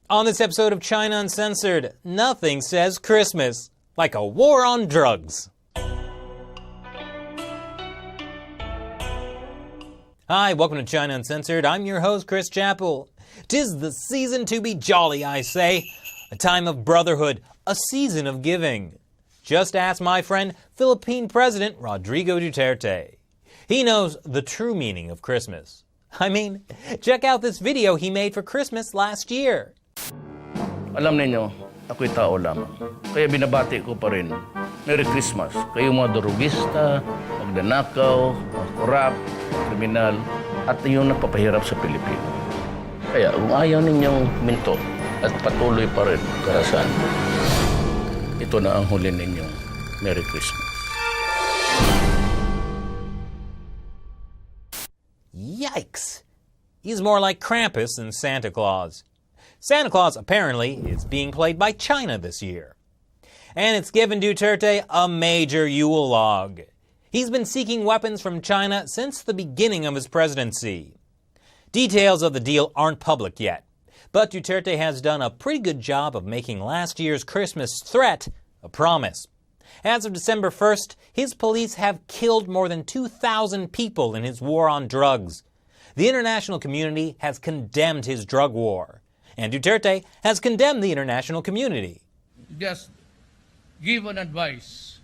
On this episode of China Uncensored, nothing says Christmas like a war on drugs. Hi, welcome to China Uncensored. I'm your host, Chris Chappell. 'Tis the season to be jolly, I say. A time of brotherhood, a season of giving. Just ask my friend, Philippine President Rodrigo Duterte. He knows the true meaning of Christmas. I mean, check out this video he made for Christmas last year. Alam ninyo, ako'y tao lamang. Kaya binabati ko pa rin. Merry Christmas. Kayo mga drogista, magnanakaw, mga korap, kriminal, at yung nagpapahirap sa Pilipinas. Kaya kung ayaw ninyong minto at patuloy pa rin karasan, ito na ang huli ninyong Merry Christmas. Yikes! He's more like Krampus than Santa Claus. Santa Claus, apparently, is being played by China this year. And it's given Duterte a major Yule log. He's been seeking weapons from China since the beginning of his presidency. Details of the deal aren't public yet, but Duterte has done a pretty good job of making last year's Christmas threat a promise. As of December 1st, his police have killed more than 2,000 people in his war on drugs. The international community has condemned his drug war. And Duterte has condemned the international community. Just give an advice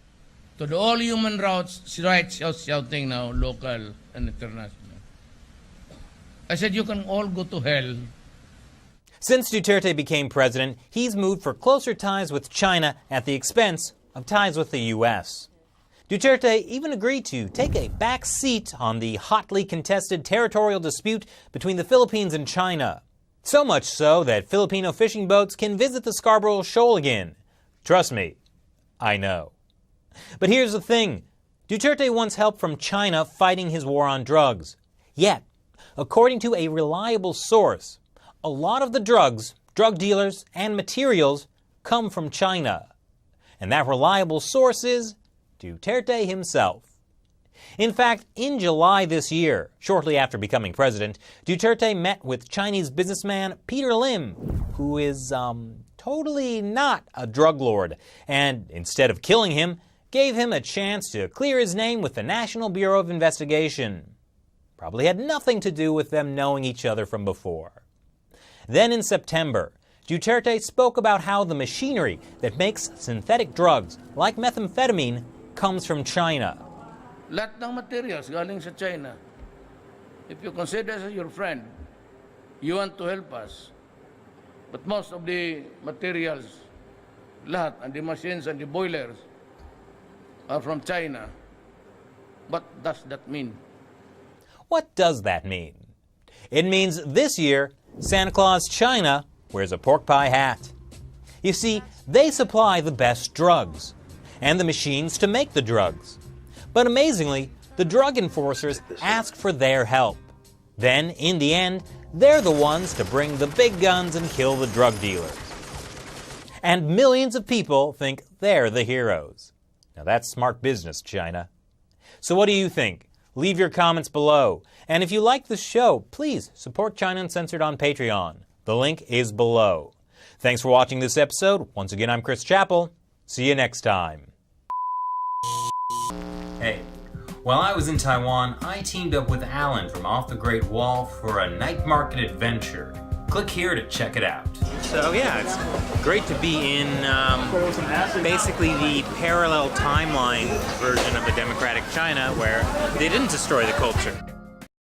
to the all human rights shouting now, local and international. I said you can all go to hell. Since Duterte became president, he's moved for closer ties with China at the expense of ties with the U.S. Duterte even agreed to take a back seat on the hotly contested territorial dispute between the Philippines and China. So much so that Filipino fishing boats can visit the Scarborough Shoal again. Trust me, I know. But here's the thing. Duterte wants help from China fighting his war on drugs. Yet, according to a reliable source, a lot of the drugs, drug dealers, and materials come from China. And that reliable source is Duterte himself. In fact, in July this year, shortly after becoming president, Duterte met with Chinese businessman pedirlr, who is, totally not a drug lord, and instead of killing him, gave him a chance to clear his name with the National Bureau of Investigation. Probably had nothing to do with them knowing each other from before. Then in September, Duterte spoke about how the machinery that makes synthetic drugs, like methamphetamine, comes from China. Lahat ng materials galing sa China. If you consider us as your friend, you want to help us. But most of the materials, lahat, and the machines and the boilers are from China. What does that mean? What does that mean? It means this year, Santa Claus China wears a pork pie hat. You see, they supply the best drugs and the machines to make the drugs. But amazingly, the drug enforcers ask for their help. Then, in the end, they're the ones to bring the big guns and kill the drug dealers. And millions of people think they're the heroes. Now that's smart business, China. So what do you think? Leave your comments below. And if you like the show, please support China Uncensored on Patreon. The link is below. Thanks for watching this episode. Once again, I'm Chris Chappell. See you next time. Hey, while I was in Taiwan, I teamed up with Alan from Off the Great Wall for a night market adventure. Click here to check it out. So yeah, it's great to be in basically the parallel timeline version of the democratic China where they didn't destroy the culture.